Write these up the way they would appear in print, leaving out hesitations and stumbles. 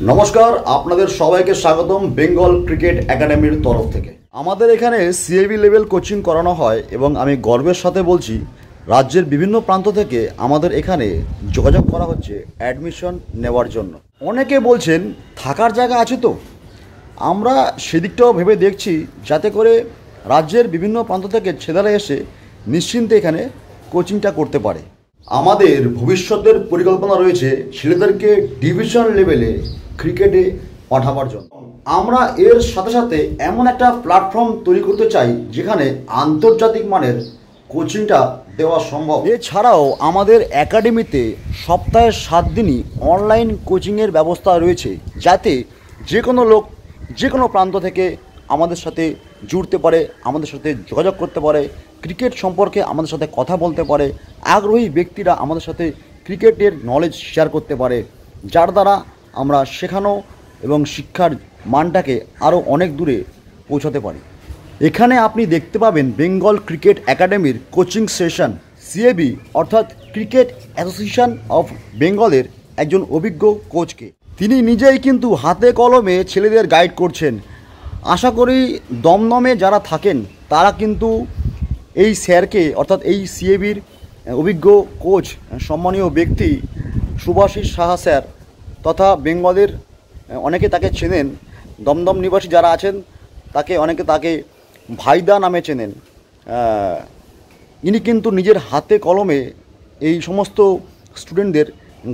নমস্কার, আপনাদের সবাইকে স্বাগতম বেঙ্গল ক্রিকেট একাডেমির তরফ থেকে। আমাদের এখানে সিএবি লেভেল কোচিং করানো হয় এবং আমি গর্বের সাথে বলছি রাজ্যের বিভিন্ন প্রান্ত থেকে আমাদের এখানে যোগাযোগ করা হচ্ছে অ্যাডমিশন নেওয়ার জন্য। অনেকে বলছেন থাকার জায়গা আছে তো, আমরা সেদিকটাও ভেবে দেখছি যাতে করে রাজ্যের বিভিন্ন প্রান্ত থেকে ছেলেরা এসে নিশ্চিন্তে এখানে কোচিংটা করতে পারে। আমাদের ভবিষ্যতের পরিকল্পনা রয়েছে ছেলেদেরকে ডিভিশন লেভেলে ক্রিকেটে পাঠাবার জন্য। আমরা এর সাথে সাথে এমন একটা প্ল্যাটফর্ম তৈরি করতে চাই যেখানে আন্তর্জাতিক মানের কোচিংটা দেওয়া সম্ভব। এছাড়াও আমাদের একাডেমিতে সপ্তাহে 7 দিনই অনলাইন কোচিংয়ের ব্যবস্থা রয়েছে, যাতে যে কোনো লোক যে কোনো প্রান্ত থেকে আমাদের সাথে জুড়তে পারে, আমাদের সাথে যোগাযোগ করতে পারে, ক্রিকেট সম্পর্কে আমাদের সাথে কথা বলতে পারে, আগ্রহী ব্যক্তিরা আমাদের সাথে ক্রিকেটের নলেজ শেয়ার করতে পারে, যার দ্বারা আমরা শেখানো এবং শিক্ষার মানটাকে আরও অনেক দূরে পৌঁছাতে পারি। এখানে আপনি দেখতে পাবেন বেঙ্গল ক্রিকেট একাডেমির কোচিং সেশন সিএবি অর্থাৎ ক্রিকেট অ্যাসোসিয়েশন অফ বেঙ্গলের একজন অভিজ্ঞ কোচকে। তিনি নিজেই কিন্তু হাতে কলমে ছেলেদের গাইড করছেন। আশা করি দমদমে যারা থাকেন তারা কিন্তু এই স্যারকে অর্থাৎ এই সিএবির অভিজ্ঞ কোচ সম্মানীয় ব্যক্তি শুভাশিস সাহা স্যার তথা বেঙ্গলের অনেকে তাকে চেনেন, দমদম নিবাসী যারা আছেন অনেকে তাকে ভাইদা নামে চেনেন। ইনি কিন্তু নিজের হাতে কলমে এই সমস্ত স্টুডেন্টদের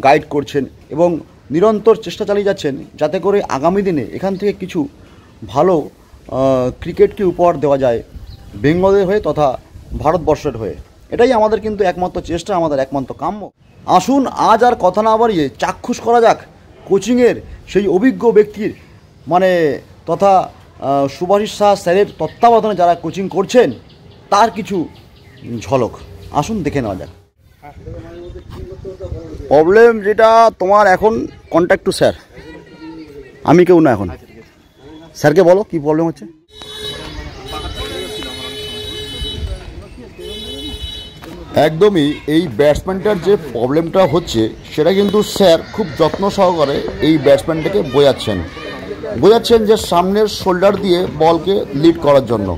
গাইড করছেন এবং নিরন্তর চেষ্টা চালিয়ে যাচ্ছেন যাতে করে আগামী দিনে এখান থেকে কিছু ভালো ক্রিকেটকে উপহার দেওয়া যায় বেঙ্গলের হয়ে তথা ভারতবর্ষের হয়ে। এটাই আমাদের কিন্তু একমাত্র চেষ্টা, আমাদের একমাত্র কাম্য। আসুন আজ আর কথা না বাড়িয়ে চাক্ষুষ করা যাক কোচিংয়ের সেই অভিজ্ঞ ব্যক্তির তথা শুভাশিস সাহা স্যারের তত্ত্বাবধানে যারা কোচিং করছেন তার কিছু ঝলক আসুন দেখে নেওয়া যাক। প্রবলেম যেটা তোমার এখন কন্ট্যাক্ট টু স্যার, আমি কেউ না, এখন স্যারকে বলো কি প্রবলেম হচ্ছে। একদমই এই ব্যাটসম্যানটার যে প্রবলেমটা হচ্ছে সেটা কিন্তু স্যার খুব যত্ন সহকারে এই ব্যাটসম্যানটাকে বোঝাচ্ছেন যে সামনের শোল্ডার দিয়ে বলকে লিড করার জন্য,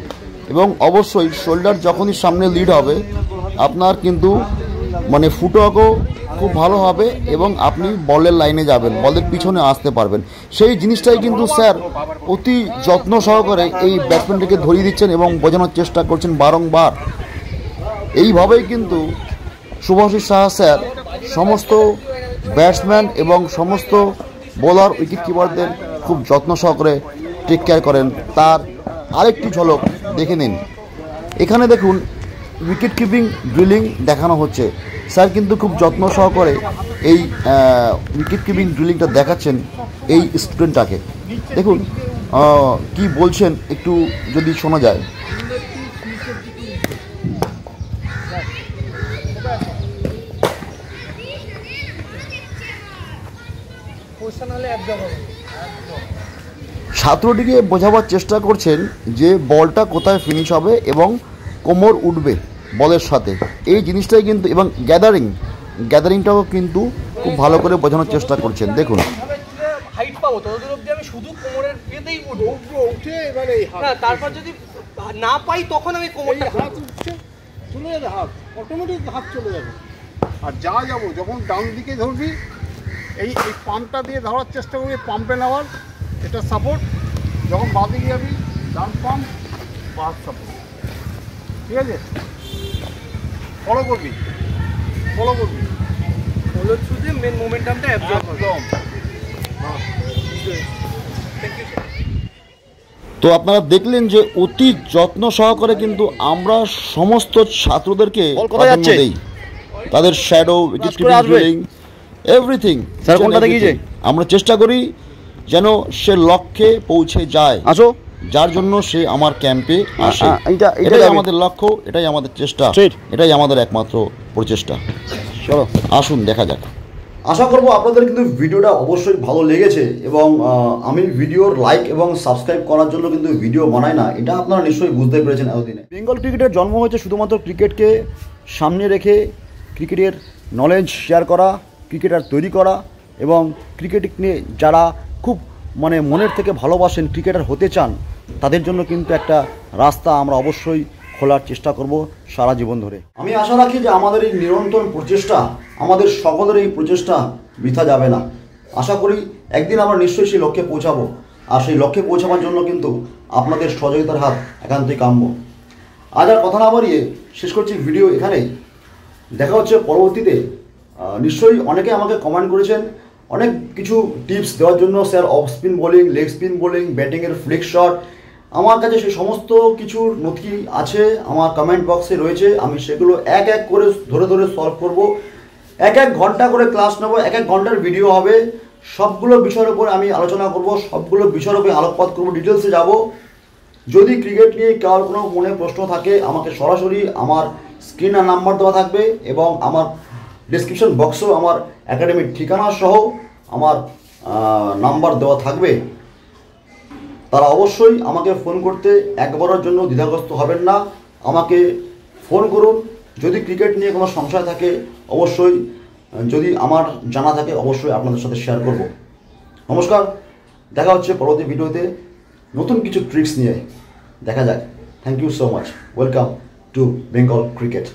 এবং অবশ্যই শোল্ডার যখনই সামনে লিড হবে আপনার কিন্তু ফুটওয়ার্কও খুব ভালো হবে এবং আপনি বলের লাইনে যাবেন, বলের পিছনে আসতে পারবেন। সেই জিনিসটাই কিন্তু স্যার অতি যত্ন সহকারে এই ব্যাটসম্যানটাকে ধরিয়ে দিচ্ছেন এবং বোঝানোর চেষ্টা করছেন বারংবার। এইভাবেই কিন্তু শুভাশিস সাহা স্যার সমস্ত ব্যাটসম্যান এবং সমস্ত বোলার উইকেট কিপারদের খুব যত্ন সহকারে টেক কেয়ার করেন। তার আরেকটি ঝলক দেখে নিন। এখানে দেখুন উইকেট কিপিং ড্রিলিং দেখানো হচ্ছে। স্যার কিন্তু খুব যত্ন সহকারে এই উইকেট কিপিং ড্রিলিংটা দেখাচ্ছেন এই স্টুডেন্টটাকে। দেখুন কি বলছেন একটু যদি শোনা যায়। ছাত্রটিকে বোঝাবার চেষ্টা করছেন যে বলটা কোথায় ফিনিশ হবে এবং কোমর উঠবে বলের সাথে, এই জিনিসটাই কিন্তু, এবং গ্যাদারিংটাও কিন্তু খুব ভালো করে বোঝানোর চেষ্টা করছেন। দেখুন হাইট পাবো ততদূর অবধি আমি শুধু কোমরের ইয়েতেই উঠে এবারে তারপর যদি না পাই তখন আমি কোমরটা হাত উঠছে চলে যাবে, হাত অটোমেটিক হাত চলে যাবে। আর যাবো যখন ডান দিকে ধরবি এই পাম্পটা দিয়ে ধরার চেষ্টা করবি, পাম্পে নেওয়ার এটা সাপোর্ট, যখন বাঁ দিকে যাবি ডান পাম্প বাঁ সাপোর্ট, ঠিক আছে? ফলো করবি শুধু মেন মোমেন্টামটা অ্যাবজর্ব একদম। তো আপনারা দেখলেন যে অতি যত্ন সহকারে কিন্তু আমরা সমস্ত ছাত্রদেরকে তাদের shadow, wicket keeping drilling, everything আমরা চেষ্টা করি যেন সে লক্ষ্যে পৌঁছে যায়, যার জন্য সে আমার ক্যাম্পে আসে। এটাই আমাদের লক্ষ্য, এটাই আমাদের চেষ্টা, এটাই আমাদের একমাত্র প্রচেষ্টা। চলো আসুন দেখা যাক। আশা করব আপনাদের কিন্তু ভিডিওটা অবশ্যই ভালো লেগেছে এবং আমি ভিডিওর লাইক এবং সাবস্ক্রাইব করার জন্য কিন্তু ভিডিও বানাই না, এটা আপনারা নিশ্চয়ই বুঝতে পেরেছেন এতদিনে। বেঙ্গল ক্রিকেটের জন্ম হয়েছে শুধুমাত্র ক্রিকেটকে সামনে রেখে ক্রিকেটের নলেজ শেয়ার করা, ক্রিকেটার তৈরি করা এবং ক্রিকেট নিয়ে যারা খুব মানে মনের থেকে ভালোবাসেন, ক্রিকেটার হতে চান, তাদের জন্য কিন্তু একটা রাস্তা আমরা অবশ্যই খোলার চেষ্টা করব সারা জীবন ধরে। আমি আশা রাখি যে আমাদের এই নিরন্তর প্রচেষ্টা, আমাদের সকলের এই প্রচেষ্টা বৃথা যাবে না। আশা করি একদিন আমরা নিশ্চয়ই সেই লক্ষ্যে পৌঁছাবো, আর সেই লক্ষ্যে পৌঁছাবার জন্য কিন্তু আপনাদের সহযোগিতার হাত একান্তই কাম্য। আজ আর কথা না বাড়িয়ে শেষ করছি ভিডিও এখানেই। দেখা হচ্ছে পরবর্তীতে। নিশ্চয়ই অনেকে আমাকে কমেন্ট করেছেন অনেক কিছু টিপস দেওয়ার জন্য, sir off spin bowling, leg spin bowling, ব্যাটিংয়ের ফ্লিক শট। আমার কাছে সেই সমস্ত কিছুর নথি আছে, আমার কমেন্ট বক্সে রয়েছে। আমি সেগুলো এক এক করে ধরে ধরে সলভ করব। এক ঘন্টা করে ক্লাস নেব, এক ঘন্টার ভিডিও হবে। সবগুলো বিষয়ের উপর আমি আলোচনা করব, সবগুলো বিষয়ের উপরে আলোকপাত করব, ডিটেলসে যাব। যদি ক্রিকেট নিয়ে কারোর কোনো মনে প্রশ্ন থাকে আমাকে সরাসরি আমার স্ক্রিন আর নাম্বার দেওয়া থাকবে, এবং আমার ডিসক্রিপশন বক্সেও আমার একাডেমির ঠিকানা সহ আমার নাম্বার দেওয়া থাকবে। তারা অবশ্যই আমাকে ফোন করতে একবারের জন্য দ্বিধাগ্রস্ত হবেন না। আমাকে ফোন করুন। যদি ক্রিকেট নিয়ে কোনো সংশয় থাকে অবশ্যই, যদি আমার জানা থাকে অবশ্যই আপনাদের সাথে শেয়ার করব। নমস্কার, দেখা হচ্ছে পরবর্তী ভিডিওতে নতুন কিছু ট্রিক্স নিয়ে। দেখা যাক। Thank you so much. Welcome to Bengal cricket.